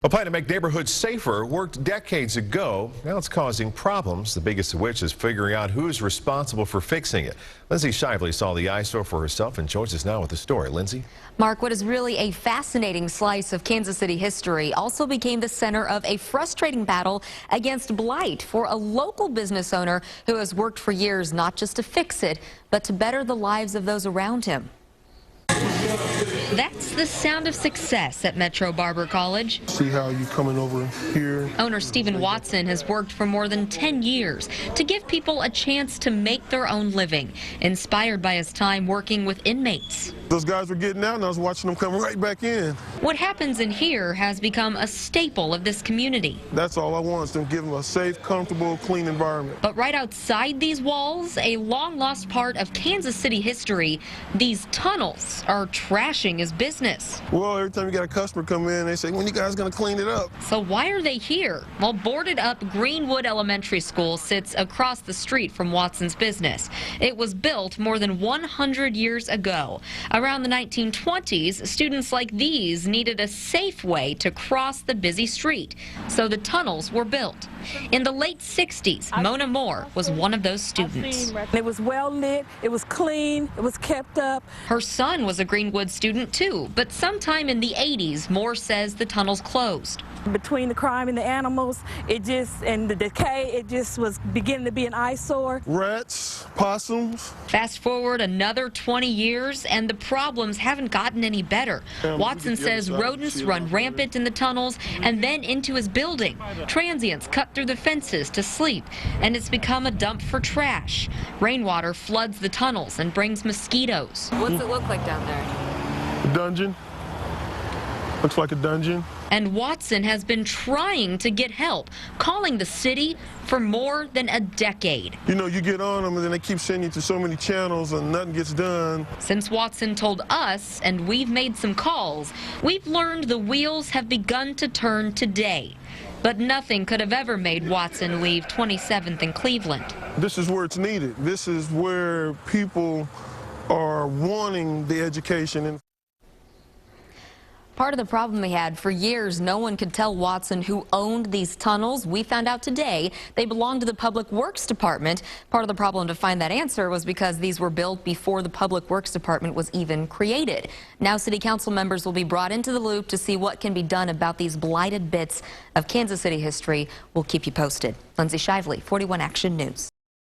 A plan to make neighborhoods safer worked decades ago. Now it's causing problems, the biggest of which is figuring out who's responsible for fixing it. Lindsay Shively saw the eyesore for herself and joins us now with the story. Lindsay? Mark, what is really a fascinating slice of Kansas City history also became the center of a frustrating battle against blight for a local business owner who has worked for years not just to fix it, but to better the lives of those around him. That's the sound of success at Metro Barber College. See how you coming over here. Owner Stephen Watson has worked for more than 10 years to give people a chance to make their own living, inspired by his time working with inmates. Those guys were getting out and I was watching them come right back in. What happens in here has become a staple of this community. That's all I want, is to give them a safe, comfortable, clean environment. But right outside these walls, a long-lost part of Kansas City history, these tunnels are trashing his business. Well, every time you got a customer come in, they say, when you guys going to clean it up? So why are they here? Well, boarded up Greenwood Elementary School sits across the street from Watson's business. It was built more than 100 years ago. Around the 1920s, students like these needed a safe way to cross the busy street, so the tunnels were built. In the late 60s, Mona Moore was one of those students. It was well lit, it was clean, it was kept up. Her son was a Greenwood student too, but sometime in the 80s, Moore says the tunnels closed. Between the crime and the animals, and the decay, it just was beginning to be an eyesore. Rats, possums. Fast forward another 20 years, and the problems haven't gotten any better. Watson says rodents run rampant in the tunnels and then into his building. Transients cut through the fences to sleep, and it's become a dump for trash. Rainwater floods the tunnels and brings mosquitoes. What's it look like down there? A dungeon. Looks like a dungeon. And Watson has been trying to get help, calling the city for more than a decade. You know, you get on them and then they keep sending you to so many channels and nothing gets done. Since Watson told us, and we've made some calls, we've learned the wheels have begun to turn today. But nothing could have ever made Watson leave 27th and Cleveland. This is where it's needed. This is where people are wanting the education. Part of the problem we had for years, no one could tell Watson who owned these tunnels. We found out today they belonged to the Public Works Department. Part of the problem to find that answer was because these were built before the Public Works Department was even created. Now City Council members will be brought into the loop to see what can be done about these blighted bits of Kansas City history. We'll keep you posted. Lindsay Shively, 41 Action News.